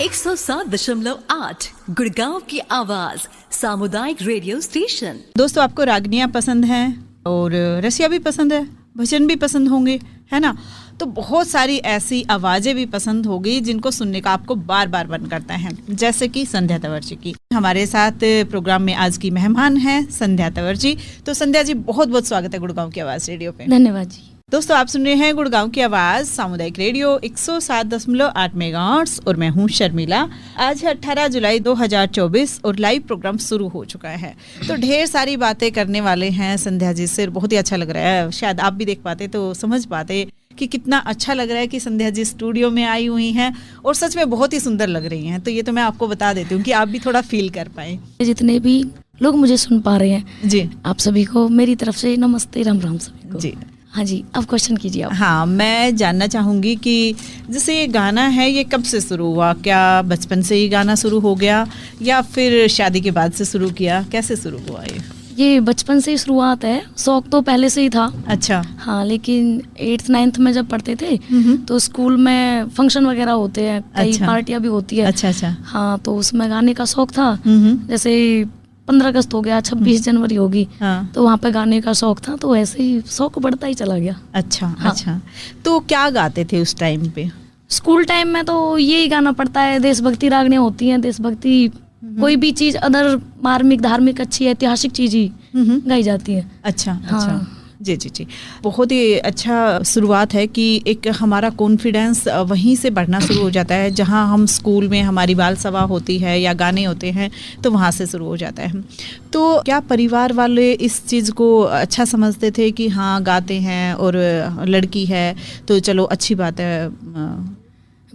107.8 गुड़गांव की आवाज सामुदायिक रेडियो स्टेशन। दोस्तों, आपको रागनियाँ पसंद हैं और रसिया भी पसंद है, भजन भी पसंद होंगे, है ना? तो बहुत सारी ऐसी आवाज़ें भी पसंद होगी जिनको सुनने का आपको बार बार मन करता है, जैसे कि संध्या तंवर जी की। हमारे साथ प्रोग्राम में आज की मेहमान है संध्या तंवर जी। तो संध्या जी, बहुत बहुत स्वागत है गुड़गांव की आवाज़ रेडियो पे। धन्यवाद जी। दोस्तों, आप सुन रहे हैं गुड़गांव की आवाज़ सामुदायिक रेडियो 107.8 मेगाहर्ट्ज़ और मैं हूं शर्मिला। आज है 18 जुलाई 2024 और लाइव प्रोग्राम शुरू हो चुका है। तो ढेर सारी बातें करने वाले हैं संध्या जी से, बहुत ही अच्छा लग रहा है। शायद आप भी देख पाते तो समझ पाते कि कितना अच्छा लग रहा है कि संध्या जी स्टूडियो में आई हुई हैं और सच में बहुत ही सुंदर लग रही हैं। तो ये तो मैं आपको बता देती हूँ कि आप भी थोड़ा फील कर पाएँ। जितने भी लोग मुझे सुन पा रहे हैं जी, आप सभी को मेरी तरफ से नमस्ते, राम राम सभी को। जी हाँ जी, अब क्वेश्चन कीजिए आप। हाँ, मैं जानना चाहूँगी कि जैसे ये गाना है, ये कब से शुरू हुआ? क्या बचपन से ही गाना शुरू हो गया या फिर शादी के बाद से शुरू किया? कैसे शुरू हुआ ये बचपन से ही शुरुआत है, शौक तो पहले से ही था। अच्छा। हाँ, लेकिन 8th 9th में जब पढ़ते थे तो स्कूल में फंक्शन वगैरह होते हैं, कई अच्छा। पार्टियां भी होती है। अच्छा अच्छा। हाँ, तो उसमें गाने का शौक था। जैसे 15 अगस्त हो गया, 26 जनवरी होगी, हाँ। तो वहाँ पे गाने का शौक था, तो ऐसे ही शौक बढ़ता ही चला गया। अच्छा। हाँ। अच्छा, तो क्या गाते थे उस टाइम पे? स्कूल टाइम में तो यही गाना पड़ता है, देशभक्ति रागनियाँ होती हैं, देशभक्ति कोई भी चीज अदर मार्मिक धार्मिक अच्छी ऐतिहासिक चीज ही गाई जाती है। अच्छा। हाँ। अच्छा जी जी जी, बहुत ही अच्छा शुरुआत है कि एक हमारा कॉन्फिडेंस वहीं से बढ़ना शुरू हो जाता है, जहाँ हम स्कूल में हमारी बाल सभा होती है या गाने होते हैं तो वहाँ से शुरू हो जाता है। तो क्या परिवार वाले इस चीज़ को अच्छा समझते थे कि हाँ गाते हैं और लड़की है तो चलो अच्छी बात है?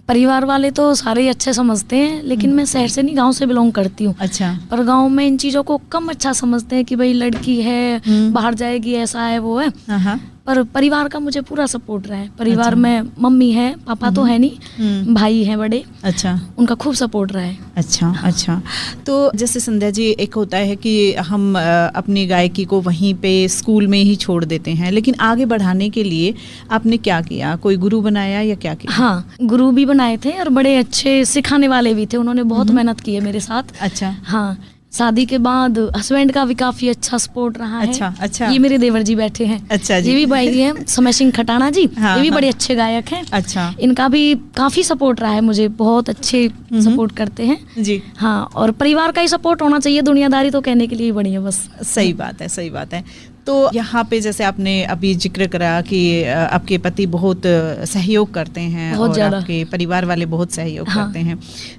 परिवार वाले तो सारे ही अच्छे समझते हैं, लेकिन मैं शहर से नहीं, गांव से बिलोंग करती हूँ। अच्छा। पर गांव में इन चीज़ों को कम अच्छा समझते हैं कि भाई लड़की है, बाहर जाएगी, ऐसा है वो है। हाँ। पर परिवार का मुझे पूरा सपोर्ट रहा है। परिवार अच्छा। में मम्मी है, पापा तो है नहीं, भाई हैं बड़े। अच्छा। उनका खूब सपोर्ट रहा है। अच्छा। अच्छा, तो जैसे संध्या जी, एक होता है कि हम अपनी गायकी को वहीं पे स्कूल में ही छोड़ देते हैं, लेकिन आगे बढ़ाने के लिए आपने क्या किया? कोई गुरु बनाया या क्या किया? हाँ, गुरु भी बनाए थे और बड़े अच्छे सिखाने वाले भी थे, उन्होंने बहुत मेहनत की है मेरे साथ। अच्छा। हाँ, शादी के बाद हस्बैंड का भी काफी अच्छा सपोर्ट रहा है। अच्छा। अच्छा। ये मेरे देवर जी बैठे हैं। अच्छा जी। ये भी भाई हैं समय सिंह खटाना जी। हाँ, ये भी हाँ। बड़े अच्छे गायक हैं। अच्छा। इनका भी काफी सपोर्ट रहा है, मुझे बहुत अच्छे सपोर्ट करते हैं जी। हाँ, और परिवार का ही सपोर्ट होना चाहिए, दुनियादारी तो कहने के लिए ही बड़ी है बस। सही बात है, सही बात है। तो यहाँ पे जैसे आपने अभी जिक्र करा कि आपके पति बहुत सहयोग करते हैं बहुत और ज़्यादा। आपके परिवार वाले बहुत सहयोग हाँ। करते हैं,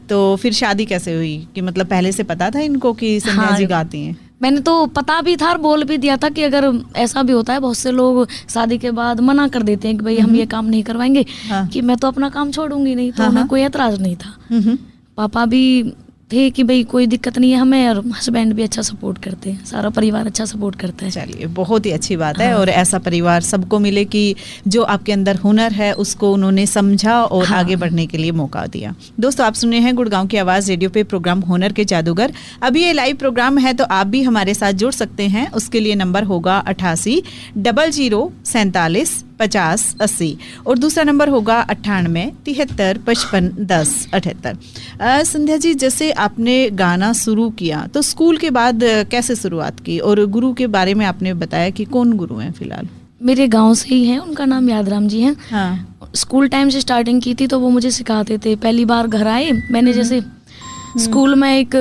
तो फिर शादी कैसे हुई? कि मतलब पहले से पता था इनको कि संध्या हाँ। जी गाती हैं? मैंने तो पता भी था और बोल भी दिया था कि अगर ऐसा भी होता है, बहुत से लोग शादी के बाद मना कर देते हैं कि भाई हम ये काम नहीं करवाएंगे, हाँ। कि मैं तो अपना काम छोड़ूंगी नहीं, तो हाँ, उन्हें हाँ। कोई एतराज नहीं था। पापा भी थे कि भाई कोई दिक्कत नहीं है हमें, और हस्बैंड भी अच्छा सपोर्ट करते हैं, सारा परिवार अच्छा सपोर्ट करता है। चलिए, बहुत ही अच्छी बात है। हाँ। और ऐसा परिवार सबको मिले कि जो आपके अंदर हुनर है उसको उन्होंने समझा और हाँ। आगे बढ़ने के लिए मौका दिया। दोस्तों, आप सुन रहे हैं गुड़गांव की आवाज़ रेडियो पे प्रोग्राम हुनर के जादूगर। अभी ये लाइव प्रोग्राम है तो आप भी हमारे साथ जुड़ सकते हैं। उसके लिए नंबर होगा 88 00 47 50 80 और दूसरा नंबर होगा 98 73 55 10 78। संध्या जी, जैसे आपने गाना शुरू किया तो स्कूल के बाद कैसे शुरुआत की? और गुरु के बारे में आपने बताया कि कौन गुरु हैं फिलहाल? मेरे गांव से ही हैं, उनका नाम यादराम जी हैं। हाँ। स्कूल टाइम से स्टार्टिंग की थी तो वो मुझे सिखाते थे। पहली बार घर आए, मैंने जैसे स्कूल में एक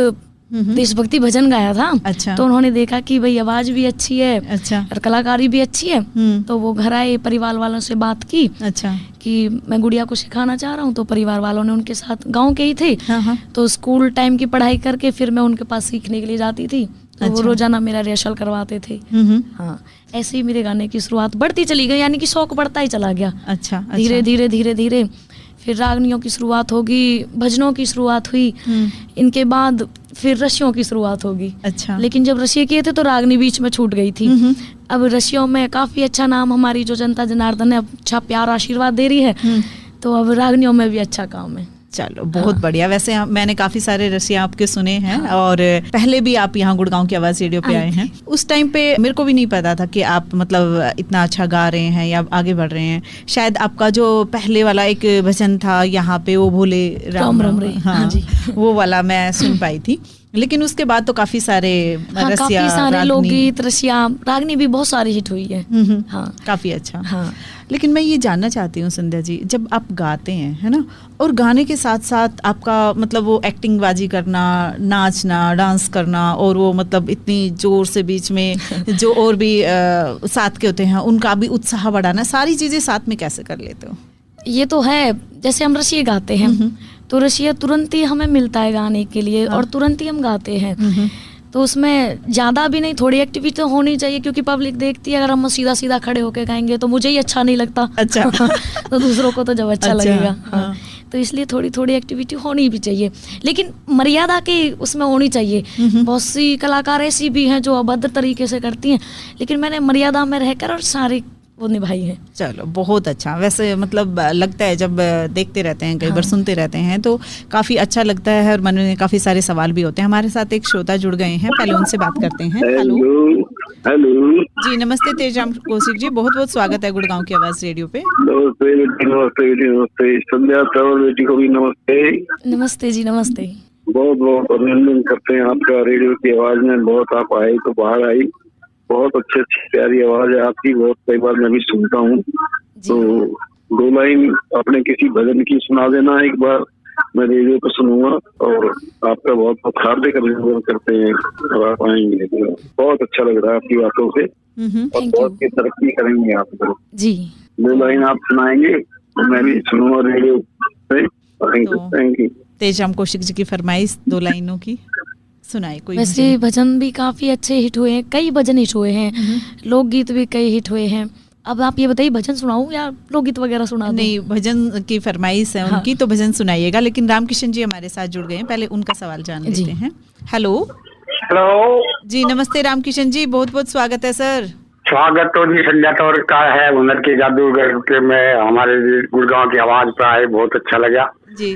देशभक्ति भजन गाया था। अच्छा। तो उन्होंने देखा कि भाई आवाज भी अच्छी है अच्छा। और कलाकारी भी अच्छी है, तो वो घर आए, परिवार वालों से बात की अच्छा। कि मैं गुड़िया को सिखाना चाह रहा हूँ। तो परिवार वालों ने, उनके साथ गांव के ही थे, हाँ। तो स्कूल टाइम की पढ़ाई करके फिर मैं उनके पास सीखने के लिए जाती थी। तो वो अच्छा। रोजाना मेरा रिहर्सल करवाते थे। हाँ, ऐसे ही मेरे गाने की शुरुआत बढ़ती चली गई, यानी कि शौक बढ़ता ही चला गया। अच्छा। धीरे धीरे धीरे धीरे फिर रागनियों की शुरुआत होगी, भजनों की शुरुआत हुई, इनके बाद फिर रसियों की शुरुआत होगी। अच्छा। लेकिन जब रसिए किए थे तो रागनी बीच में छूट गई थी। अब रसियों में काफी अच्छा नाम, हमारी जो जनता जनार्दन है अच्छा प्यार आशीर्वाद दे रही है, तो अब रागनियों में भी अच्छा काम है। चलो बहुत बढ़िया। वैसे मैंने काफी सारे रसिया आपके सुने हैं और पहले भी आप यहाँ गुड़गांव की आवाज रेडियो पे आए हैं। उस टाइम पे मेरे को भी नहीं पता था कि आप मतलब इतना अच्छा गा रहे हैं या आगे बढ़ रहे हैं। शायद आपका जो पहले वाला एक भजन था यहाँ पे, वो भोले राम राम रे, हाँ जी, वो वाला मैं सुन पाई थी। लेकिन उसके बाद तो काफी सारे काफी सारे लोकगीत, रसिया, रागनी भी बहुत सारी हिट हुई है। हाँ, काफी अच्छा। हाँ। लेकिन मैं ये जानना चाहती हूँ संध्या जी, जब आप गाते हैं, है ना, और गाने के साथ साथ आपका मतलब वो एक्टिंग बाजी करना, नाचना, डांस करना, और वो मतलब इतनी जोर से बीच में जो और भी साथ के होते हैं उनका भी उत्साह बढ़ाना, सारी चीजें साथ में कैसे कर लेते हो? ये तो है, जैसे हम रसिया गाते हैं तो रसिया तुरंत ही हमें मिलता है गाने के लिए और तुरंत ही हम गाते हैं। तो उसमें ज़्यादा भी नहीं, थोड़ी एक्टिविटी तो होनी चाहिए क्योंकि पब्लिक देखती है। अगर हम सीधा सीधा खड़े होकर गाएंगे तो मुझे ही अच्छा नहीं लगता। अच्छा तो दूसरों को तो जब अच्छा लगेगा। हाँ। तो इसलिए थोड़ी थोड़ी एक्टिविटी होनी भी चाहिए, लेकिन मर्यादा के उसमें होनी चाहिए। बहुत सी कलाकार ऐसी भी हैं जो अभद्र तरीके से करती हैं, लेकिन मैंने मर्यादा में रहकर और सारी वो निभाई है। चलो बहुत अच्छा। वैसे मतलब लगता है जब देखते रहते हैं, कई बार सुनते रहते हैं तो काफी अच्छा लगता है और मन में काफी सारे सवाल भी होते हैं। हमारे साथ एक श्रोता जुड़ गए हैं, पहले उनसे बात करते हैं। हेलो हेलो जी, नमस्ते तेजराम कौशिक जी, बहुत बहुत स्वागत है गुड़गांव की आवाज रेडियो पे। नमस्ते बेटी, नमस्ते बेटी, नमस्ते संध्या ट्रैवल बेटी को भी नमस्ते। नमस्ते जी, नमस्ते। बहुत बहुत अभिनंदन करते हैं आपका, रेडियो की आवाज में बहुत आप आए तो बाहर आई, बहुत अच्छी प्यारी आवाज है आपकी, बहुत कई बार मैं भी सुनता हूँ। तो 2 लाइन अपने किसी भजन की सुना देना एक बार, मैं रेडियो पर सुनूंगा। और आपका बहुत बहुत हार्दिक अभिनंदन करते हैं और आप आएंगे, बहुत अच्छा लग रहा है आपकी बातों से और बहुत की तरक्की करेंगे आप जी। 2 लाइन आप सुनाएंगे तो मैं भी सुनूंगा रेडियो पे। Thank you. तेजराम कौशिक जी की फरमाइश 2 लाइनों की सुनाई कोई। वैसे भजन भी काफी अच्छे हिट हुए हैं, कई भजन हिट हुए हैं, लोकगीत भी कई हिट हुए हैं। अब आप ये बताइए, भजन सुनाऊं या लोकगीत वगैरह सुना दूं? नहीं, भजन की फरमाइश है उनकी, तो भजन सुनाइएगा। लेकिन रामकिशन जी हमारे साथ जुड़ गए हैं, पहले उनका सवाल जान लेते हैं। हेलो जी, नमस्ते रामकिशन जी, बहुत बहुत स्वागत है सर। स्वागत तो जी संध्या तौर का है, हुनर के जादूगर के में हमारे गुड़गांव की आवाज पर आए, बहुत अच्छा लगा जी।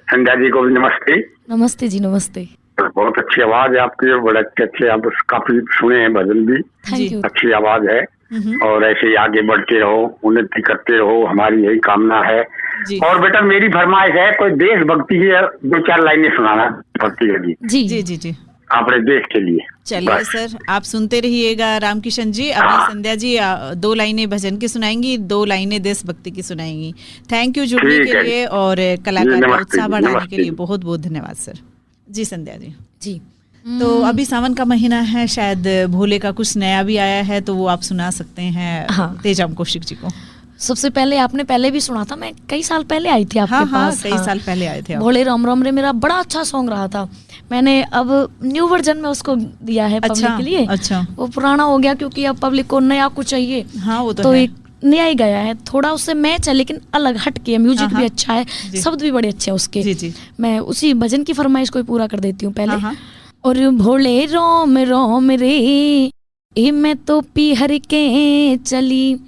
संध्या जी को भी नमस्ते। नमस्ते जी, नमस्ते। बहुत अच्छी आवाज है आपकी, बड़े अच्छे आप काफी सुने हैं भजन भी, अच्छी आवाज है और ऐसे ही आगे बढ़ते रहो, उन्नति करते रहो, हमारी यही कामना है। और बेटा मेरी फरमाइश है, कोई देशभक्ति की 2-4 लाइनें सुनाना भक्ति है जी जी जी जी अपने देश के लिए। चलिए सर, आप सुनते रहिएगा रामकिशन जी। अभी संध्या जी 2 लाइनें भजन की सुनाएंगी, 2 लाइनें देशभक्ति की सुनाएंगी। थैंक यू जुड़ने के लिए और कलाकार का उत्साह बढ़ाने के लिए बहुत बहुत धन्यवाद सर। जी संध्या जी। तो अभी सावन का महीना है, शायद भोले का कुछ नया भी आया है, तो वो आप सुना सकते हैं तेजराम कौशिक जी को। सबसे पहले आपने पहले भी सुना था, मैं कई साल पहले आई थी आपके पास। कई साल पहले आए थे आप। भोले राम राम रे मेरा बड़ा अच्छा सॉन्ग रहा था, मैंने अब न्यू वर्जन में उसको दिया है पब्लिक के लिए। अच्छा। वो पुराना हो गया क्योंकि अब पब्लिक को नया कुछ चाहिए। हाँ, वो तो है। एक नया ही गया है, थोड़ा उससे मैच है लेकिन अलग हट के, म्यूजिक भी अच्छा है, शब्द भी बड़े अच्छे हैं उसके। जी। मैं उसी भजन की फरमाइश को पूरा कर देती हूँ पहले। और भोले रोम रोम रे ए मैं तो पीहर के चली,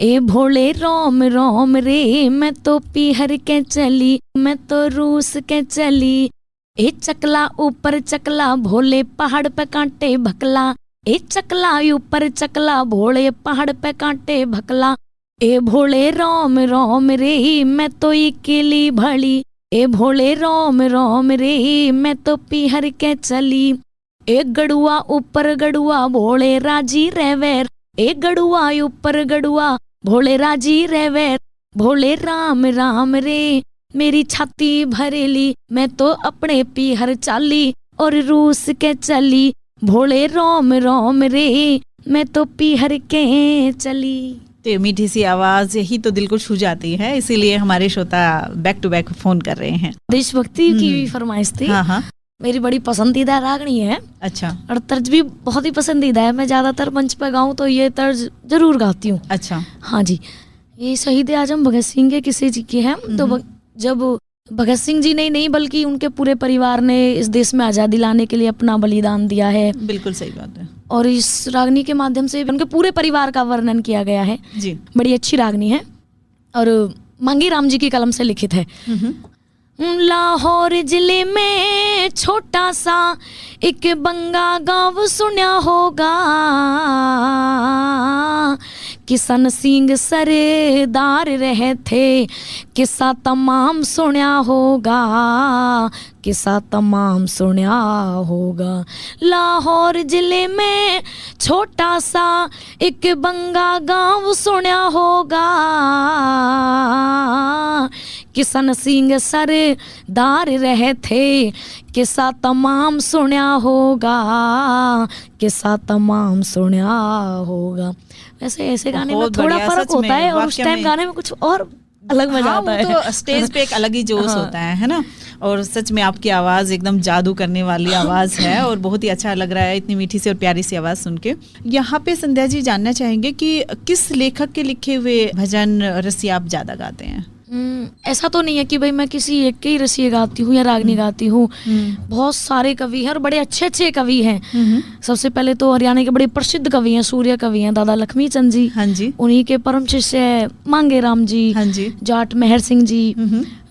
ए भोले रोम रोम रे मैं तो पीहर के चली, मैं तो रूस के चली, ए चकला ऊपर चकला भोले पहाड़ पे कांटे भकला, ए चकला ऊपर चकला भोले पहाड़ पे कांटे भकला, ए भोले रोम रोम रे मैं तो इकेली भली, ए भोले रोम रोम रे मैं तो पीहर के चली, ए गड़ुआ ऊपर गड़ुआ भोले राजी रेवेर, ए गड़ुआ ऊपर गड़ुआ भोले राजी रेवेर, भोले राम राम रे मेरी छाती भरेली, मैं तो अपने पीहर चाली और रूस के चली, भोले रोम रोम रे मैं तो पीहर के चली। तो मीठी सी आवाज यही तो दिल को छू जाती है, इसीलिए हमारे श्रोता बैक टू बैक फोन कर रहे हैं। देशभक्ति की भी फरमाइश थी। हाँ। मेरी बड़ी पसंदीदा रागनी है। अच्छा। और तर्ज भी बहुत ही पसंदीदा है, मैं ज्यादातर मंच पे गाऊं तो ये तर्ज जरूर गाती हूँ। अच्छा। हाँ जी, ये शहीद आजम भगत सिंह के किसी जी की है। तो जब भगत सिंह जी नहीं बल्कि उनके पूरे परिवार ने इस देश में आज़ादी लाने के लिए अपना बलिदान दिया है। बिल्कुल सही बात है। और इस रागनी के माध्यम से उनके पूरे परिवार का वर्णन किया गया है जी। बड़ी अच्छी रागनी है और मांगी राम जी की कलम से लिखित है। लाहौर जिले में छोटा सा एक बंगा गांव सुना होगा, किशन सिंह सरदार रहे थे, किस्सा तमाम सुना होगा, किस्सा तमाम सुना होगा। लाहौर जिले में छोटा सा एक बंगा गांव सुना होगा, किशन सिंह सरदार रहे थे, किस्सा तमाम सुना होगा, किस्सा तमाम सुना होगा। वैसे ऐसे गाने में थोड़ा फर्क होता है और उस टाइम गाने में कुछ और अलग मजा आता है। तो स्टेज पे एक अलग ही जोश होता है ना। और सच में आपकी आवाज़ एकदम जादू करने वाली आवाज़ है और बहुत ही अच्छा लग रहा है इतनी मीठी सी और प्यारी सी आवाज़ सुन के। यहाँ पे संध्या जी जानना चाहेंगे कि किस लेखक के लिखे हुए भजन रसिया आप ज़्यादा गाते हैं? ऐसा तो नहीं है कि भाई मैं किसी एक के ही रसिए गाती हूँ या रागनी गाती हूँ। बहुत सारे कवि हैं और बड़े अच्छे अच्छे कवि हैं। सबसे पहले तो हरियाणा के बड़े प्रसिद्ध कवि हैं, सूर्य कवि हैं दादा लक्ष्मी चंद जी। हाँ जी। उन्हीं के परम शिष्य है मांगे राम जी। हाँ जी। जाट मेहर सिंह जी,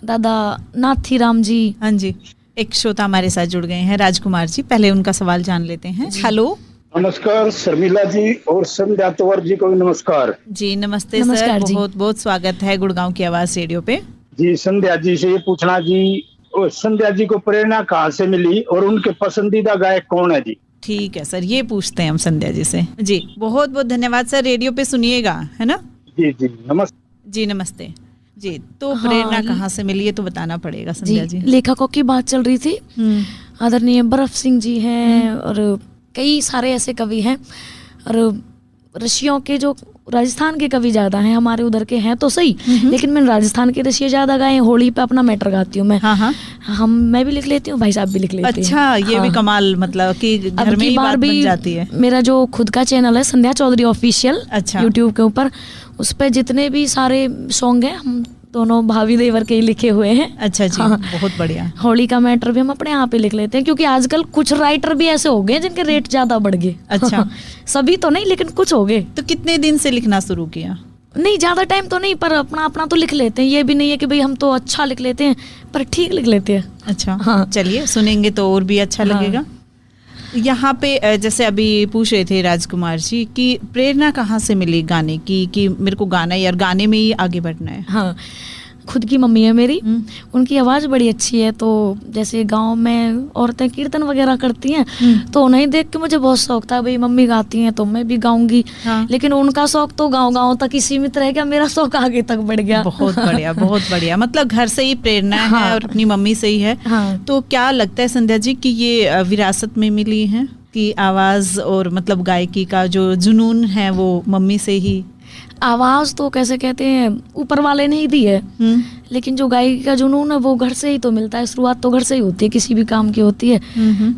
दादा नाथी राम जी। हाँ जी। एक श्रोता हमारे साथ जुड़ गए हैं, राजकुमार जी। पहले उनका सवाल जान लेते हैं। हेलो, नमस्कार शर्मिला जी और संध्या तंवर जी को भी नमस्कार। जी नमस्ते नमस्कार सर, जी। बहुत बहुत स्वागत है गुड़गांव की आवाज़ रेडियो पे। जी संध्या जी से ये पूछना जी, और संध्या जी को प्रेरणा कहाँ से मिली और उनके पसंदीदा गायक कौन है जी? ठीक है सर, ये पूछते हैं हम संध्या जी से। जी बहुत बहुत धन्यवाद सर, रेडियो पे सुनिएगा, है ना? जी जी नमस्ते। जी नमस्ते जी। तो हाँ, प्रेरणा कहाँ से मिली ये तो बताना पड़ेगा संध्या जी। लेखकों की बात चल रही थी। आदरणीय बर्फ सिंह जी हैं और कई सारे ऐसे कवि हैं। और ऋषियों के जो राजस्थान के कवि ज्यादा हैं, हमारे उधर के हैं तो सही, लेकिन मैंने राजस्थान के ऋषि ज्यादा गाए। होली पे अपना मैटर गाती हूँ मैं। हाँ। मैं भी लिख लेती हूँ, भाई साहब भी लिख लेते हैं। अच्छा, ये भी कमाल, मतलब कि घर में ही बात बन जाती है। मेरा जो खुद का चैनल है संध्या चौधरी ऑफिशियल, अच्छा, यूट्यूब के ऊपर, उस पर जितने भी सारे सॉन्ग हैं हम दोनों भाभी देवर के ही लिखे हुए हैं। अच्छा जी। हाँ। बहुत बढ़िया। होली का मैटर भी हम अपने यहाँ पे लिख लेते हैं, क्योंकि आजकल कुछ राइटर भी ऐसे हो गए जिनके रेट ज्यादा बढ़ गए। अच्छा। सभी तो नहीं, लेकिन कुछ हो गए। तो कितने दिन से लिखना शुरू किया? नहीं ज्यादा टाइम तो नहीं, पर अपना अपना तो लिख लेते हैं। ये भी नहीं है कि भाई हम तो अच्छा लिख लेते हैं, पर ठीक लिख लेते हैं। अच्छा। हाँ। चलिए सुनेंगे तो और भी अच्छा लगेगा। यहाँ पे जैसे अभी पूछ रहे थे राजकुमार जी कि प्रेरणा कहाँ से मिली गाने की, कि मेरे को गाना है यार, गाने में ही आगे बढ़ना है। हाँ, खुद की मम्मी है मेरी, उनकी आवाज़ बड़ी अच्छी है। तो जैसे गांव में औरतें कीर्तन वगैरह करती हैं, तो उन्हें देख के मुझे बहुत शौक था, भाई मम्मी गाती हैं तो मैं भी गाऊंगी। हाँ। लेकिन उनका शौक तो गाँव तक ही सीमित रह गया, मेरा शौक आगे तक बढ़ गया। बहुत बढ़िया, बहुत बढ़िया। मतलब घर से ही प्रेरणा है और अपनी मम्मी से ही है। हाँ। तो क्या लगता है संध्या जी कि ये विरासत में मिली है कि आवाज़ और मतलब गायकी का जो जुनून है वो मम्मी से ही? आवाज़ तो कैसे कहते हैं, ऊपर वाले ने ही दी है, लेकिन जो गायकी का जुनून है वो घर से ही तो मिलता है। शुरुआत तो घर से ही होती है, किसी भी काम की होती है,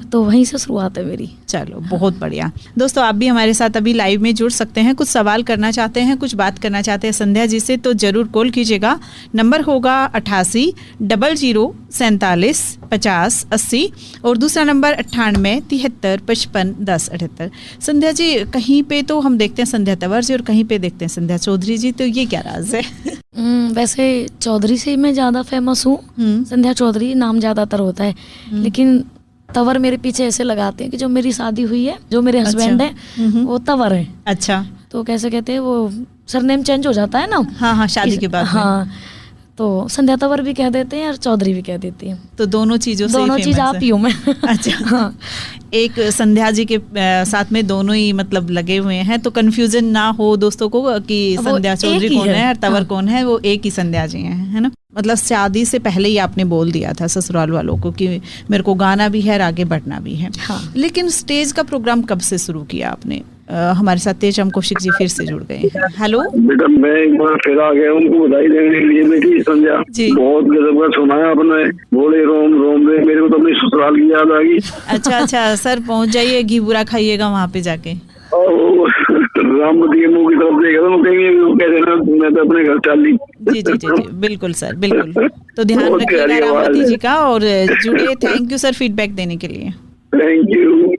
तो वहीं से शुरुआत है मेरी। चलो बहुत बढ़िया। दोस्तों आप भी हमारे साथ अभी लाइव में जुड़ सकते हैं, कुछ सवाल करना चाहते हैं, कुछ बात करना चाहते हैं संध्या जी से, तो जरूर कॉल कीजिएगा। नंबर होगा 88 00 47 50 80 और दूसरा नंबर 98 73 55 10 78। संध्या जी कहीं पे तो हम देखते हैं संध्या तंवर जी और कहीं पे देखते हैं संध्या चौधरी जी, तो ये क्या राज है? वैसे चौधरी से मैं ज़्यादा फेमस हूँ, संध्या चौधरी नाम ज़्यादातर होता है, लेकिन तंवर मेरे पीछे ऐसे लगाते हैं कि जो मेरी शादी हुई है, जो मेरे हस्बैंड है वो तंवर है। अच्छा। तो कैसे कहते हैं, वो सरनेम चेंज हो जाता है ना। हाँ, शादी के बाद। हाँ, तो संध्या तंवर भी कह देते हैं और चौधरी भी कह देती हैं। तो दोनों चीज़ों से दोनों चीज़ आप ही हूँ मैं। अच्छा। हाँ। एक संध्या जी के साथ में दोनों ही मतलब लगे हुए हैं, तो कंफ्यूजन ना हो दोस्तों को कि संध्या चौधरी कौन है और तंवर कौन है, वो एक ही संध्या जी हैं, है ना? मतलब शादी से पहले ही आपने बोल दिया था ससुराल वालों को कि मेरे को गाना भी है और आगे बढ़ना भी है। हाँ। लेकिन स्टेज का प्रोग्राम कब से शुरू किया आपने? हमारे साथ तेजम कौशिक जी फिर से जुड़ गए हैं। हेलो बेटा, मैं एक बार फिर आ गया, उनको बधाई देने के लिए। बेटी संध्या जी। बहुत गजब का सुनाया आपने, बोले रोम रोम रे, मेरे को तो अपनी ससुराल की याद आ गई। अच्छा सर, पहुंच जाइए, घी बुरा खाइएगा वहाँ पे जाके। रामपति के मुंह की तरफ देखा तो कहेंगे वो कह देना मैं तो अपने घर चल ली। जी बिल्कुल सर, बिल्कुल। तो ध्यान रखिएगा रामपति जी का और जुड़े। थैंक यू सर फीडबैक देने के लिए। Thank you.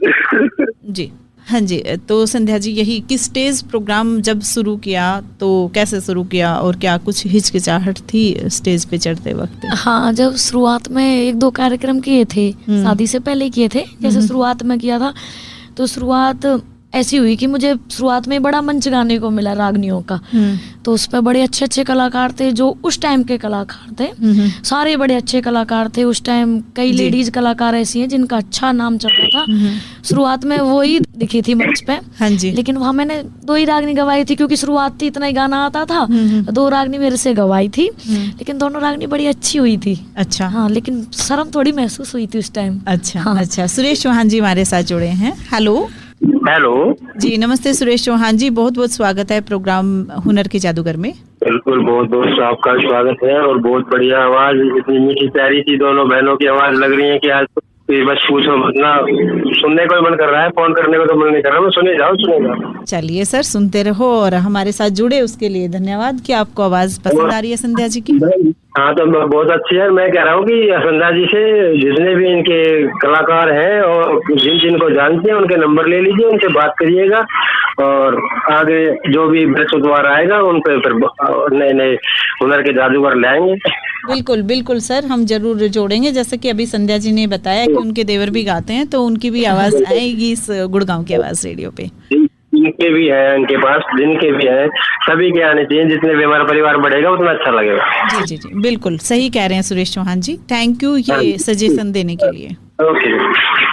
जी हाँ जी, तो संध्या जी यही कि स्टेज प्रोग्राम जब शुरू किया तो कैसे शुरू किया और क्या कुछ हिचकिचाहट थी स्टेज पे चढ़ते वक्त? हाँ, जब शुरुआत में 1-2 कार्यक्रम किए थे, शादी से पहले किए थे, जैसे शुरुआत में किया था, तो शुरुआत ऐसी हुई कि मुझे शुरुआत में बड़ा मंच गाने को मिला रागनियों का। तो उस पर बड़े अच्छे अच्छे कलाकार थे जो उस टाइम के कलाकार थे, सारे बड़े अच्छे कलाकार थे उस टाइम। कई लेडीज कलाकार ऐसी हैं जिनका अच्छा नाम चल रहा था। शुरुआत में वो ही दिखी थी मंच पे। हाँ जी। लेकिन वहाँ मैंने 2 ही रागनी गवाई थी क्योंकि शुरुआत थी, इतना ही गाना आता था। 2 रागनी मेरे से गवाई थी, लेकिन दोनों रागनी बड़ी अच्छी हुई थी। अच्छा। हाँ, लेकिन शर्म थोड़ी महसूस हुई थी उस टाइम। अच्छा। हाँ। अच्छा, सुरेश चौहान जी हमारे साथ जुड़े हैं। हेलो हेलो जी, नमस्ते सुरेश चौहान जी, बहुत बहुत स्वागत है प्रोग्राम हुनर के जादूगर में। बिल्कुल, बहुत बहुत आपका स्वागत है। और बहुत बढ़िया आवाज, इतनी मीठी प्यारी सी दोनों बहनों की आवाज लग रही है कि आज तो बस पूछो मत ना, सुनने को ही मन कर रहा है, फोन करने को तो मन नहीं कर रहा। सुने जाओ। चलिए सर, सुनते रहो और हमारे साथ जुड़े उसके लिए धन्यवाद कि आपको आवाज पसंद आ रही है संध्या जी की। हाँ, तो बहुत अच्छी है। मैं कह रहा हूँ कि संध्या जी से जितने भी इनके कलाकार हैं और जिनको जानते हैं उनके नंबर ले लीजिए, उनसे बात करिएगा और आगे जो भी बृहस्पतिवार आएगा उन पे फिर नए नए हुनर के जादूगर लाएंगे। बिल्कुल बिल्कुल सर, हम जरूर जोड़ेंगे। जैसे कि अभी संध्या जी ने बताया कि उनके देवर भी गाते हैं, तो उनकी भी आवाज आएगी इस गुड़गांव की आवाज रेडियो पे। इनके भी है, इनके पास जिनके भी है, सभी के आने चाहिए। जितने भी हमारा परिवार बढ़ेगा उतना अच्छा लगेगा। जी जी जी, बिल्कुल सही कह रहे हैं सुरेश चौहान जी। थैंक यू ये सजेशन देने के लिए। ओके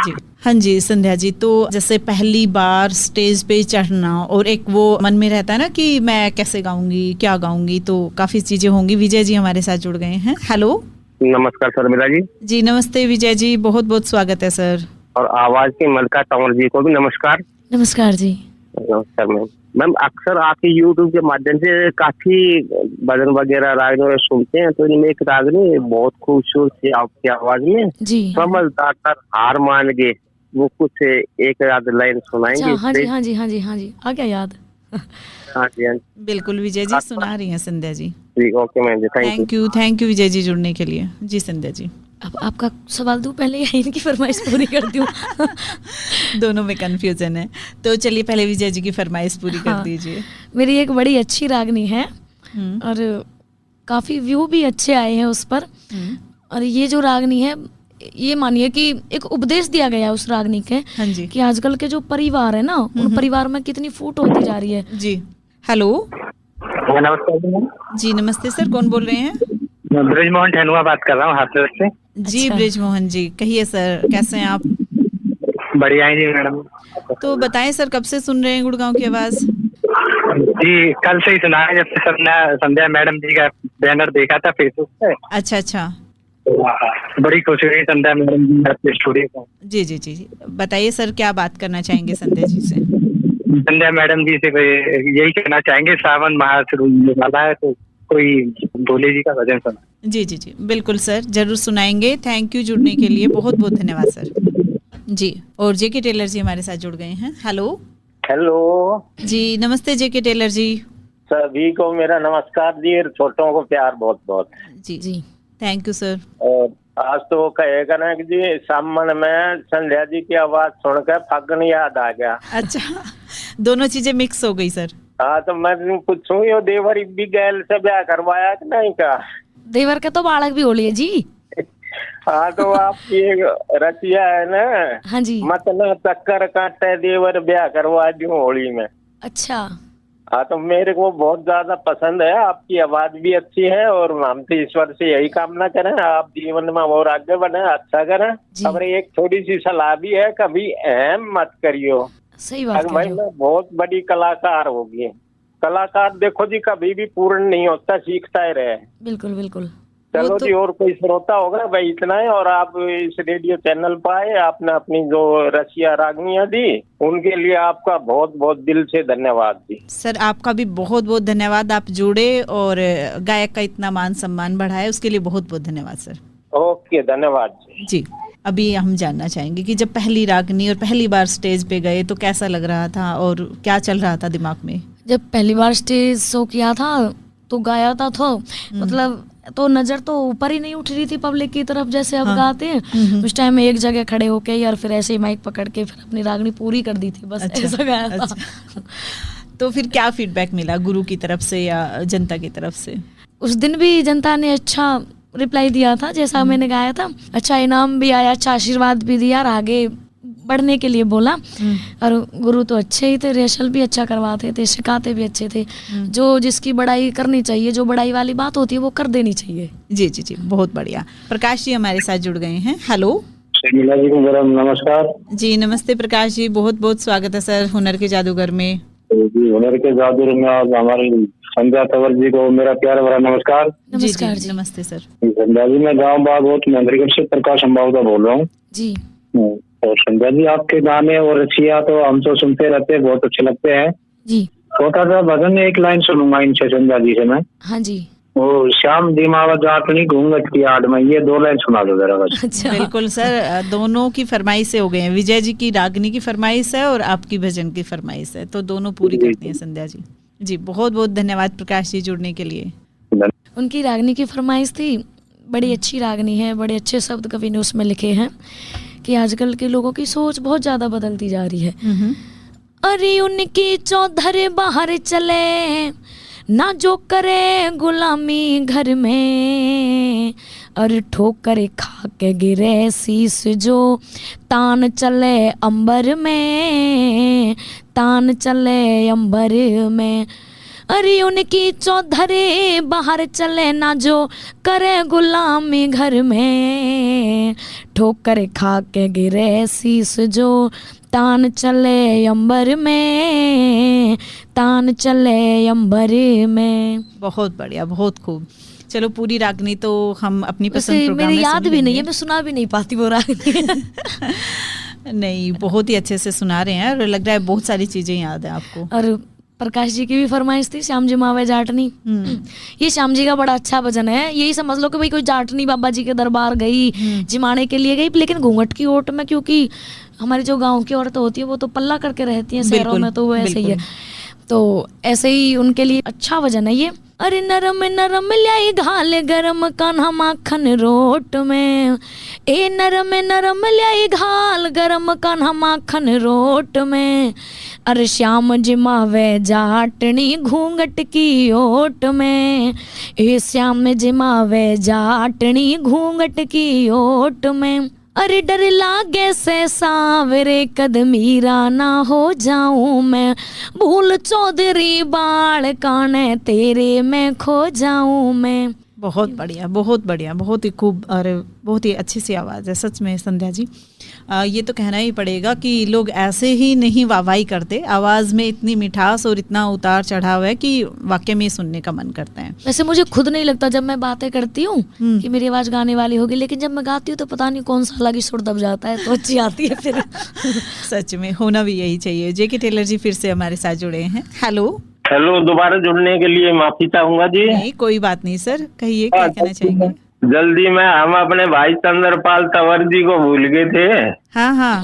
जी। हाँ जी संध्या जी, तो जैसे पहली बार स्टेज पे चढ़ना और एक वो मन में रहता है ना कि मैं कैसे गाऊंगी, क्या गाऊंगी, तो काफी चीजें होंगी। विजय जी हमारे साथ जुड़ गए हैं। हेलो नमस्कार शर्मिला जी। जी नमस्ते विजय जी, बहुत बहुत स्वागत है सर। और आवाज की मलका तंवर जी को भी नमस्कार। नमस्कार जी। नमस्कार मैम। अक्सर आपके यूट्यूब के माध्यम से काफी भजन वगैरह रागनी वगैरह सुनते हैं, तो इनमें एक रागनी बहुत खूबसूरत थी आपकी आवाज में, जी। समझदार कर हार मान गए, वो कुछ एक आध लाइन सुनाएंगे? हाँ जी हाँ जी हाँ जी हाँ जी, आ गया याद। हाँ जी हाँ जी, बिल्कुल विजय जी सुना रही हैं संध्या जी। जी ओके मैम जी, थैंक यू विजय जी जुड़ने के लिए। जी संध्या जी, अब आपका सवाल दूं पहले या इनकी फरमाइश पूरी कर दूं? दोनों में कंफ्यूजन है, तो चलिए पहले विजय जी की फरमाइश पूरी हाँ, कर दीजिए। मेरी एक बड़ी अच्छी रागनी है और काफ़ी व्यू भी अच्छे आए हैं उस पर। और ये जो रागनी है, ये मानिए कि एक उपदेश दिया गया उस रागनी के। हाँ जी। कि आजकल के जो परिवार है ना, उन परिवार में कितनी फूट होती जा रही है। जी। हेलो नमस्कार जी, नमस्ते सर, कौन बोल रहे हैं? ब्रिजमोहन ठेनुआ बात कर रहा हूँ हाथरस से। जी अच्छा। ब्रिजमोहन जी, कहिए सर, कैसे हैं आप? बढ़िया है जी मैडम। तो बताएं सर, कब से सुन रहे हैं गुड़गांव की आवाज? जी कल से ही सुना है, जब से संध्या मैडम जी का बैनर देखा था फेसबुक पे। अच्छा अच्छा, बड़ी खुशी हुई संध्या मैडम जी आपके स्टूडियो को। जी जी जी, बताइए सर, क्या बात करना चाहेंगे संध्या जी से? संध्या मैडम जी से यही कहना चाहेंगे, सावन माह शुरू होने वाला है, तो कोई भोले जी का भजन सुना। जी जी जी, बिल्कुल सर, जरूर सुनाएंगे। थैंक यू जुड़ने के लिए, बहुत बहुत धन्यवाद सर। जी, और जेके टेलर जी हमारे साथ जुड़ गए हैं। हेलो जी, नमस्ते जेके टेलर जी। सभी को मेरा नमस्कार जी, छोटों को प्यार बहुत बहुत। जी जी, थैंक यू सर। और आज तो कहेगा ना कि जी सामन में संध्या जी की आवाज सुनकर फागुन याद आ गया। अच्छा, दोनों चीजें मिक्स हो गई सर। हाँ, तो मैं पूछूं, यो देवर भी गैल से ब्याह करवाया कि नहीं का? देवर का तो बालक भी हो लिए जी। हाँ, तो आपकी एक रचिया है ना, हाँ जी। मत ना चक्कर काटे देवर ब्याह करवा दूं होली में। अच्छा। हाँ, तो मेरे को बहुत ज्यादा पसंद है, आपकी आवाज भी अच्छी है और हम तो ईश्वर से यही कामना करें आप जीवन में और आगे बढ़े, अच्छा करें। और एक थोड़ी सी सलाह भी है, कभी अहम मत करियो। सही बात कह भाई रहे हो। मैं बहुत बड़ी कलाकार होगी। कलाकार देखो जी कभी भी पूर्ण नहीं होता, सीखता ही रहे। बिल्कुल बिल्कुल। चलो जी, और कोई श्रोता होगा भाई, इतना है। और आप इस रेडियो चैनल पर आए, आपने अपनी जो रसिया रागनियां दी, उनके लिए आपका बहुत बहुत दिल से धन्यवाद जी। सर आपका भी बहुत बहुत धन्यवाद, आप जुड़े और गायक का इतना मान सम्मान बढ़ाए, उसके लिए बहुत बहुत धन्यवाद सर। ओके, धन्यवाद जी। जी, अभी हम जानना चाहेंगे कि जब पहली रागनी और पहली बार स्टेज पे गए तो कैसा लग रहा था और क्या चल रहा था दिमाग में? जब पहली बार स्टेज शो किया था तो गाया था, तो मतलब तो नजर तो ऊपर ही नहीं उठ रही थी पब्लिक की तरफ जैसे अब गाते हैं। उस टाइम में एक जगह खड़े होके यार फिर ऐसे ही माइक पकड़ के फिर अपनी रागनी पूरी कर दी थी बस। अच्छा, ऐसा गाया था। अच्छा। तो फिर क्या फीडबैक मिला गुरु की तरफ से या जनता की तरफ से? उस दिन भी जनता ने अच्छा रिप्लाई दिया था जैसा मैंने गाया था, अच्छा इनाम भी आया, अच्छा आशीर्वाद भी दिया और आगे बढ़ने के लिए बोला। और गुरु तो अच्छे ही थे, रिहर्सल भी अच्छा करवाते थे, सिखाते भी अच्छे थे। जो जिसकी बड़ाई करनी चाहिए, जो बड़ाई वाली बात होती है वो कर देनी चाहिए। जी जी जी, बहुत बढ़िया। प्रकाश जी हमारे साथ जुड़ गए हैं। हेलो शर्मिला जी को मेरा नमस्कार। जी नमस्ते प्रकाश जी, बहुत बहुत स्वागत है सर हुनर के जादूगर में। जी हुनर के जादूगर में आज हमारी संध्या तंवर जी को मेरा प्यार भरा नमस्कार। नमस्कार जी, जी। नमस्ते सर। संध्या जी मैं गाँव बागोत महेंद्रगढ़ से प्रकाश अम्बावदा बोल रहा हूँ। जी। और संध्या जी आपके गाने और रचिया तो हम तो सुनते रहते हैं, बहुत अच्छे लगते हैं जी। छोटा सा भजन एक लाइन सुनूंगा इनसे संध्या जी से मैं। हाँ जी। वो श्याम दिमावत जाटनी घूंघट की आड़ में, ये 2 लाइन सुना दो जरा बस। अच्छा बिल्कुल सर, दोनों की फरमाइश से हो गए हैं। विजय जी की रागनी की फरमाइश है और आपकी भजन की फरमाइश है, तो दोनों पूरी करती हैं संध्या जी। जी बहुत बहुत धन्यवाद प्रकाश जी जुड़ने के लिए। उनकी रागनी की फरमाइश थी, बड़ी अच्छी रागनी है, बड़े अच्छे शब्द कवि ने उसमें लिखे हैं कि आजकल के लोगों की सोच बहुत ज्यादा बदलती जा रही है। अरे उनकी चौधर बाहर चले ना जो करे गुलामी घर में, और ठोकर खा के गिरे शीस जो तान चले अंबर में, तान चले अंबर में। अरे उनकी चौधरी बाहर चले ना जो करे गुलामी घर में, ठोकर खा के गिरे शीस जो तान चले अंबर में, तान चले अंबर में। बहुत बढ़िया, बहुत खूब। चलो पूरी रागनी तो हम अपनी पसंद वैसे प्रोग्राम मेरी में याद सुन भी नहीं लेंगे। है, मैं सुना भी नहीं पाती वो रागनी। नहीं, बहुत ही अच्छे से सुना रहे हैं और लग रहा है बहुत सारी चीजें याद है आपको। और प्रकाश जी की भी फरमाइश थी श्याम जी मावे जाटनी। ये श्याम जी का बड़ा अच्छा भजन है। यही समझ लो कि भाई कोई जाटनी बाबा जी के दरबार गई, जिमाने के लिए गई, लेकिन घूंघट की ओट में, क्योंकि हमारी जो गांव की औरतें होती है वो तो पल्ला करके रहती हैं शहरों में, तो वो ऐसे ही है। तो ऐसे ही उनके लिए अच्छा भजन है ये। अरे नरम नरम ल्याई घाल गरम कान्हा माखन रोट में, ए नरम नरम ल्याई घाल गरम कान्हा माखन रोट में, अरे श्याम जिमावे जाटनी घूंघट की ओट में, ए श्याम जिमावे जाटनी घूंघट की ओट में। अरे डर लागे से सांवरे कदमीरा ना हो जाऊं मैं, भूल चौधरी बाल काने तेरे में खो जाऊं मैं। बहुत बढ़िया, बहुत बढ़िया, बहुत ही खूब और बहुत ही अच्छी सी आवाज़ है सच में संध्या जी। ये तो कहना ही पड़ेगा कि लोग ऐसे ही नहीं वाहवाही करते, आवाज़ में इतनी मिठास और इतना उतार चढ़ाव है कि वाकई में सुनने का मन करता है। वैसे मुझे खुद नहीं लगता जब मैं बातें करती हूँ कि मेरी आवाज़ गाने वाली होगी, लेकिन जब मैं गाती हूँ तो पता नहीं कौन सा अलग ही सुर दब जाता है, तो अच्छी आती है फिर। सच में होना भी यही चाहिए। जेके टेलर जी फिर से हमारे साथ जुड़े हैं। हेलो, दोबारा जुड़ने के लिए माफी चाहूंगा जी। नहीं कोई बात नहीं सर, कहिए क्या कहना चाहेंगे। जल्दी में हम अपने भाई चंद्रपाल तंवर जी को भूल गए थे। हाँ हाँ,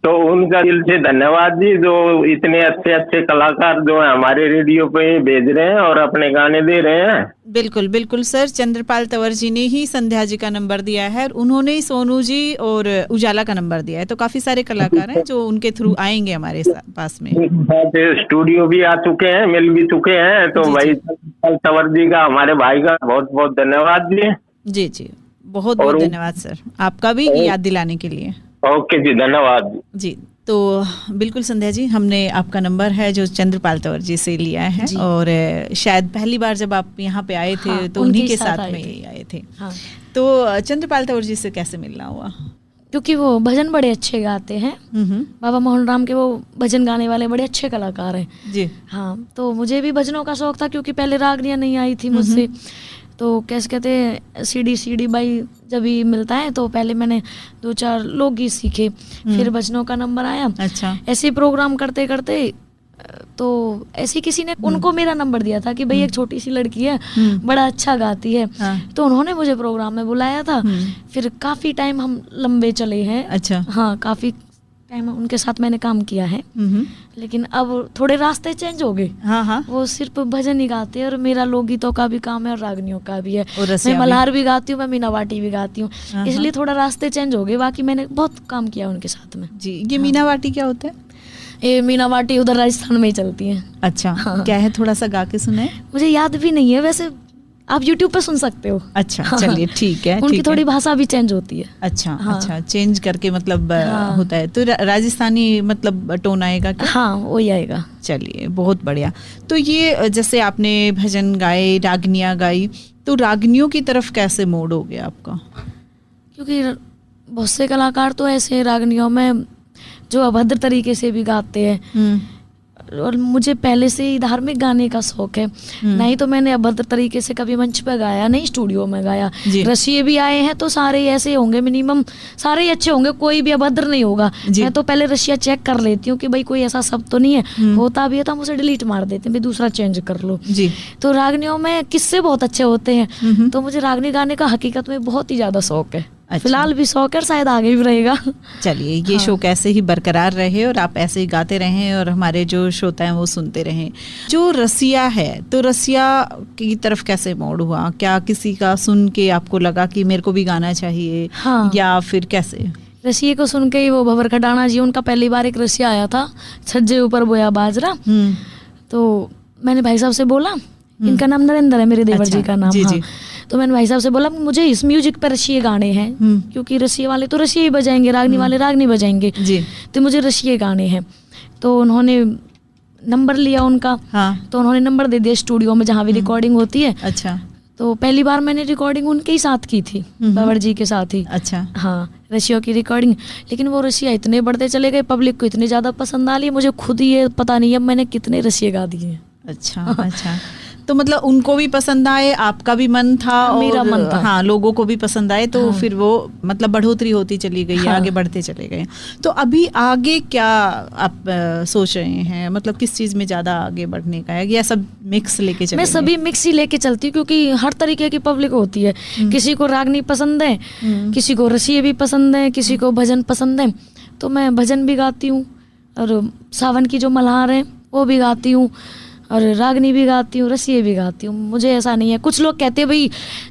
तो उनका दिल से धन्यवाद जी, जो इतने अच्छे अच्छे कलाकार जो है हमारे रेडियो पे भेज रहे हैं और अपने गाने दे रहे हैं। बिल्कुल बिल्कुल सर, चंद्रपाल तंवर जी ने ही संध्या जी का नंबर दिया है और उन्होंने ही सोनू जी और उजाला का नंबर दिया है। तो काफी सारे कलाकार हैं जो उनके थ्रू आएंगे हमारे पास में। स्टूडियो भी आ चुके हैं, मिल भी चुके हैं। तो भाई चंद्रपाल तंवर जी का, हमारे भाई का बहुत बहुत धन्यवाद जी। जी जी, बहुत बहुत धन्यवाद सर आपका भी याद दिलाने के लिए। ओके जी, धन्यवाद जी। तो बिल्कुल संध्या जी, हमने आपका नंबर है जो चंद्रपाल तंवर जी से लिया है और शायद पहली बार जब आप यहाँ पे आए थे हाँ, तो उन्हीं के साथ में ही आए थे। हाँ। तो चंद्रपाल तंवर जी से कैसे मिलना हुआ? क्योंकि वो भजन बड़े अच्छे गाते हैं। बाबा मोहन राम के वो भजन गाने वाले बड़े अच्छे कलाकार हैं जी। हाँ, तो मुझे भी भजनों का शौक था, क्योंकि पहले रागनियाँ नहीं आई थी मुझसे। तो कैसे कहते हैं, सीडी बाई जब भी मिलता है तो पहले मैंने 2-4 लोकगीत सीखे, फिर भजनों का नंबर आया। अच्छा। ऐसे प्रोग्राम करते करते तो ऐसे किसी ने उनको मेरा नंबर दिया था कि भाई एक छोटी सी लड़की है, बड़ा अच्छा गाती है। तो उन्होंने मुझे प्रोग्राम में बुलाया था। फिर काफी टाइम हम लंबे चले हैं। अच्छा। हाँ, काफी टाइम उनके साथ मैंने काम किया है, लेकिन अब थोड़े रास्ते चेंज हो गए। हाँ हाँ, वो सिर्फ भजन ही गाते हैं और मेरा लोकगीतों का भी काम है और रागनियों का भी है। और रसिया मैं मल्हार भी गाती हूँ, मैं मीनावाटी भी गाती हूँ, हाँ, इसलिए थोड़ा रास्ते चेंज हो गए। बाकी मैंने बहुत काम किया उनके साथ में। जी, ये मीनावाटी क्या होता है? ये मीनावाटी उधर राजस्थान में ही चलती है। अच्छा, क्या है, थोड़ा सा गा के सुनाए। मुझे याद भी नहीं है, वैसे आप YouTube पे सुन सकते हो। अच्छा, चलिए ठीक है। उनकी ठीक थोड़ी है। भाषा भी चेंज होती है। अच्छा हाँ। अच्छा, चेंज करके मतलब हाँ। होता है। तो राजस्थानी मतलब टोन आएगा क्या? हाँ, वही आएगा। चलिए, बहुत बढ़िया। तो ये जैसे आपने भजन गाए, रागनियाँ गाई, तो रागनियों की तरफ कैसे मोड़ हो गया आपका? क्योंकि बहुत से कलाकार तो ऐसे हैं रागनियों में जो अभद्र तरीके से भी गाते हैं, और मुझे पहले से ही धार्मिक गाने का शौक है। नहीं तो मैंने अभद्र तरीके से कभी मंच पे गाया नहीं, स्टूडियो में गाया। रसिए भी आए हैं तो सारे ही ऐसे होंगे, मिनिमम सारे ही अच्छे होंगे, कोई भी अभद्र नहीं होगा। मैं तो पहले रसिया चेक कर लेती हूँ कि भाई कोई ऐसा शब्द तो नहीं है, होता भी है तो हम उसे डिलीट मार देते हैं, भाई दूसरा चेंज कर लो जी। तो रागनियों में किस्से बहुत अच्छे होते हैं, तो मुझे रागनी गाने का हकीकत में बहुत ही ज्यादा शौक है। अच्छा। फिलहाल भी शौक है, शायद आगे भी रहेगा। चलिए, ये शौक ऐसे ही बरकरार रहे और आप ऐसे ही गाते रहें और हमारे जो श्रोता हैं वो सुनते रहें। जो रसिया है, तो रसिया की तरफ कैसे मोड़ हुआ? क्या किसी का सुन के आपको लगा कि मेरे को भी गाना चाहिए? हाँ। या फिर कैसे? रसिए को सुन के ही वो भंवर खटाना जी, उनका पहली बार एक रसिया आया था, छज्जे ऊपर बोया बाजरा। तो मैंने भाई साहब से बोला, इनका नाम नरेंद्र है, मेरे देवर जी का नाम। जी, जी। तो मैंने भाई साहब से बोला मुझे इस म्यूजिक पर रसिए गाने हैं, क्योंकि रसिए वाले तो रसिए ही बजाएंगे, रागनी वाले रागनी बजाएंगे जी। तो मुझे रसिए गाने हैं। तो उन्होंने नंबर लिया उनका। हाँ। तो उन्होंने नंबर दे दिया स्टूडियो में जहाँ भी रिकॉर्डिंग होती है। अच्छा। तो पहली बार मैंने रिकॉर्डिंग उनके ही साथ की थी, बाबर जी के साथ ही। अच्छा। हाँ, रसियों की रिकॉर्डिंग। लेकिन वो रसिया इतने बढ़ते चले गए, पब्लिक को इतनी ज़्यादा पसंद आ रही है, मुझे खुद ही ये पता नहीं अब मैंने कितने रसिए गा दिए। अच्छा अच्छा, तो मतलब उनको भी पसंद आए, आपका भी मन था, मेरा और मन था। हाँ, लोगों को भी पसंद आए, तो हाँ। फिर वो मतलब बढ़ोतरी होती चली गई, हाँ। आगे बढ़ते चले गए। तो अभी आगे क्या आप सोच रहे हैं? मतलब किस चीज़ में ज़्यादा आगे बढ़ने का है, या सब मिक्स लेके चलेंगे? मैं सभी मिक्स ही लेके चलती हूँ, क्योंकि हर तरीके की पब्लिक होती है। किसी को रागनी पसंद है, किसी को रसिए भी पसंद है, किसी को भजन पसंद है। तो मैं भजन भी गाती हूँ, और सावन की जो मल्हार है वो भी गाती हूँ, और रागनी भी गाती हूँ, रसिए भी गाती हूँ। मुझे ऐसा नहीं है। कुछ लोग कहते हैं भाई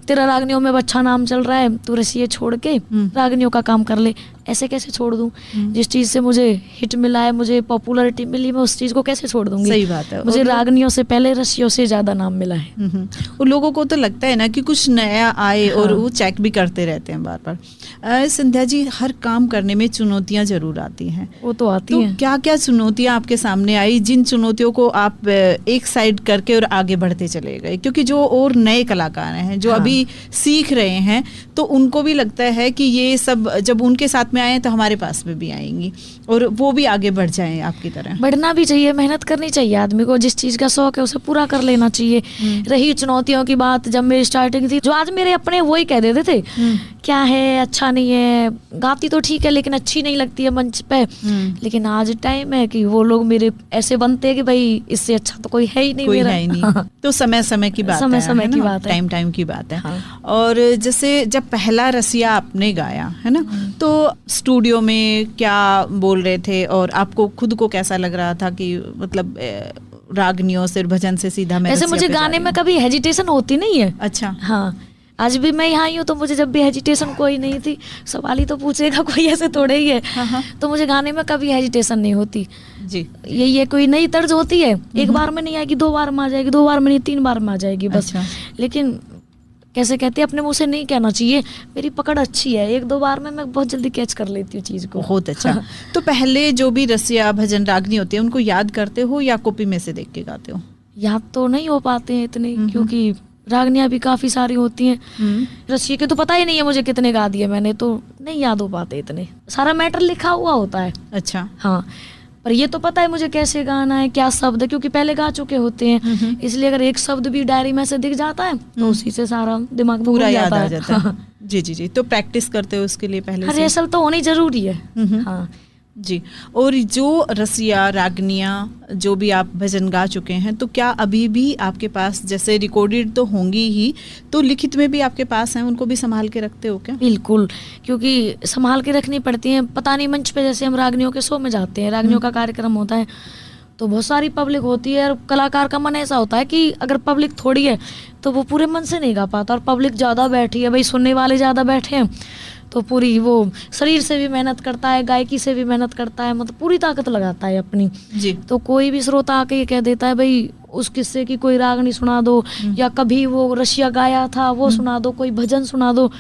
तेरा रागनियों में अच्छा नाम चल रहा है, तू रसिए छोड़ के रागनियों का काम कर ले। ऐसे कैसे छोड़ दूँ? जिस चीज़ से मुझे हिट मिला है, मुझे पॉपुलैरिटी मिली, मैं उस चीज़ को कैसे छोड़ दूंगी? सही बात है। मुझे रागनियों से पहले रसियों से ज़्यादा नाम मिला है। और लोगों को तो लगता है ना कि कुछ नया आए, और वो चेक भी करते रहते हैं बार बार। संध्या जी, हर काम करने में चुनौतियाँ जरूर आती हैं। वो तो आती तो हैं। क्या क्या चुनौतियाँ आपके सामने आई, जिन चुनौतियों को आप एक साइड करके और आगे बढ़ते चले गए? क्योंकि जो और नए कलाकार हैं, जो अभी सीख रहे हैं, तो उनको भी लगता है कि ये सब जब उनके साथ में आए तो हमारे पास में भी आएंगी, और वो भी आगे बढ़ जाएं आपकी तरह। बढ़ना भी चाहिए, मेहनत करनी चाहिए आदमी को। जिस चीज़ का शौक है उसे पूरा कर लेना चाहिए। रही चुनौतियों की बात, जब मेरी स्टार्टिंग थी, जो आज मेरे अपने वही कह देते थे क्या है, अच्छा नहीं है, गाती तो ठीक है लेकिन अच्छी नहीं लगती है मंच पे। लेकिन आज टाइम है कि वो लोग मेरे ऐसे बनते हैं कि भाई इससे अच्छा तो कोई है ही नहीं, कोई मेरा। है ही नहीं। तो समय समय की बात है, समय की बात है, टाइम की बात है। हाँ। और जैसे जब पहला रसिया आपने गाया है ना, तो स्टूडियो में क्या बोल रहे थे, और आपको खुद को कैसा लग रहा था कि मतलब रागनियों से, भजन से सीधा मैं ऐसे रसिया मुझे पे जा गाने रही में हूँ? कभी हेजिटेशन होती नहीं है। अच्छा। हाँ, आज भी मैं यहाँ आई हूँ तो मुझे जब भी हेजिटेशन कोई नहीं थी, सवाल ही तो पूछेगा कोई, ऐसे थोड़े ही है। तो मुझे गाने में कभी हेजिटेशन नहीं होती जी। ये कोई नई तर्ज होती है, एक बार में नहीं आएगी, 2 बार में आ जाएगी, 2 बार में नहीं 3 बार में आ जाएगी बस। अच्छा। लेकिन कैसे कहते हैं, अपने मुँह से नहीं कहना चाहिए, मेरी पकड़ अच्छी है, 1-2 बार में मैं बहुत जल्दी कैच कर लेती हूँ चीज़ को। बहुत अच्छा। तो पहले जो भी रसिया, भजन, रागनी होती है, उनको याद करते हो या कॉपी में से देख के गाते हो? याद तो नहीं हो पाते हैं इतने, क्योंकि रागनियाँ भी काफ़ी सारी होती हैं। रसिए के तो पता ही नहीं है मुझे कितने गा दिए मैंने, तो नहीं याद हो पाते इतने। सारा मैटर लिखा हुआ होता है। अच्छा। हाँ, पर ये तो पता है मुझे कैसे गाना है, क्या शब्द है, क्योंकि पहले गा चुके होते हैं। इसलिए अगर एक शब्द भी डायरी में से दिख जाता है तो उसी से सारा दिमाग पूरा याद आ है। जाता है। जी जी जी। तो प्रैक्टिस करते हो उसके लिए पहले से? रिहर्सल तो होनी जरूरी है। हाँ, जी। और जो रसिया रागनियाँ जो भी आप भजन गा चुके हैं, तो क्या अभी भी आपके पास, जैसे रिकॉर्डेड तो होंगी ही, तो लिखित में भी आपके पास हैं, उनको भी संभाल के रखते हो क्या? बिल्कुल, क्योंकि संभाल के रखनी पड़ती हैं। पता नहीं, मंच पे जैसे हम रागनियों के शो में जाते हैं, रागनियों का कार्यक्रम होता है, तो बहुत सारी पब्लिक होती है और कलाकार का मन ऐसा होता है कि अगर पब्लिक थोड़ी है तो वो पूरे मन से नहीं गा पाता, और पब्लिक ज़्यादा बैठी है, भाई सुनने वाले ज़्यादा बैठे हैं, तो पूरी वो शरीर से भी मेहनत करता है, गायकी से भी मेहनत करता है, मतलब पूरी ताकत लगाता है अपनी जी। तो कोई भी श्रोता आके ये कह देता है भाई उस किस्से की कोई रागनी सुना दो, या कभी वो रशिया गाया था वो सुना दो, कोई भजन सुना दो,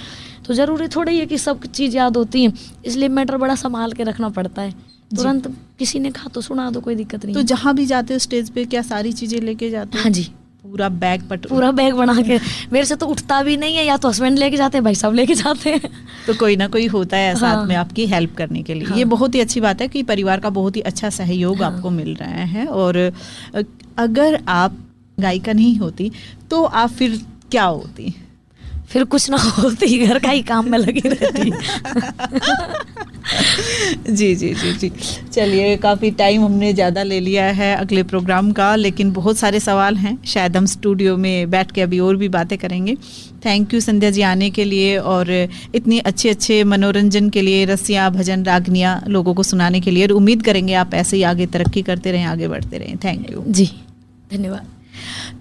तो जरूरी थोड़ी है कि सब चीज़ याद होती है, इसलिए मैटर बड़ा संभाल के रखना पड़ता है। तुरंत किसी ने कहा तो सुना दो, कोई दिक्कत नहीं। तो जहाँ भी जाते हो स्टेज पे क्या सारी चीजें लेके जाते हो? हाँ जी, पूरा बैग पूरा बैग बना के, मेरे से तो उठता भी नहीं है, या तो हस्बैंड लेके जाते हैं, भाई सब लेके जाते हैं। तो कोई ना कोई होता है साथ हाँ। में आपकी हेल्प करने के लिए। हाँ। ये बहुत ही अच्छी बात है कि परिवार का बहुत ही अच्छा सहयोग हाँ। आपको मिल रहा है। और अगर आप गायिका नहीं होती तो आप फिर क्या होती? फिर कुछ ना होती, घर का ही काम में लगी रहती। जी जी जी जी। चलिए, काफ़ी टाइम हमने ज़्यादा ले लिया है अगले प्रोग्राम का, लेकिन बहुत सारे सवाल हैं, शायद हम स्टूडियो में बैठ के अभी और भी बातें करेंगे। थैंक यू संध्या जी आने के लिए और इतनी अच्छे मनोरंजन के लिए, रसिया भजन रागनियाँ लोगों को सुनाने के लिए, और उम्मीद करेंगे आप ऐसे ही आगे तरक्की करते रहें, आगे बढ़ते रहें। थैंक यू जी, धन्यवाद।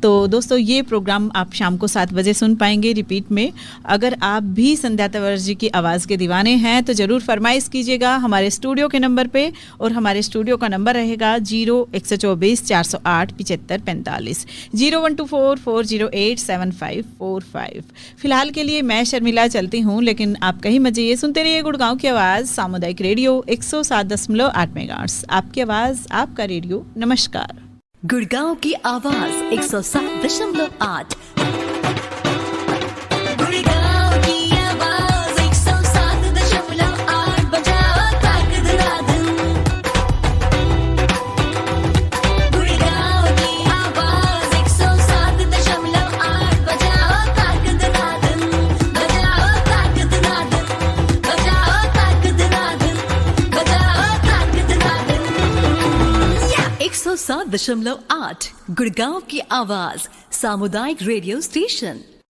तो दोस्तों, ये प्रोग्राम आप शाम को 7 बजे सुन पाएंगे रिपीट में। अगर आप भी संध्या तंवर जी की आवाज़ के दीवाने हैं तो ज़रूर फरमाइश कीजिएगा हमारे स्टूडियो के नंबर पे, और हमारे स्टूडियो का नंबर रहेगा 0124 408 7545 0124 408 7545। फिलहाल के लिए मैं शर्मिला चलती हूँ, लेकिन आप कहीं मत जाइए, सुनते रहिए गुड़गांव की आवाज़ सामुदायिक रेडियो 107.8 मेगाहर्ट्ज़। आपकी आवाज़, आपका रेडियो। नमस्कार। गुड़गांव की आवाज 107.8। गुड़गांव की आवाज 107.8 बजाओ ताकत राधन। गुड़गांव की आवाज 107.8 बजाओ ताकत राधन। बजाओ ताकत राधन, बजाओ ताकत राधन, बजाओ ताकत राधन। 107.8 गुड़गांव की आवाज सामुदायिक रेडियो स्टेशन।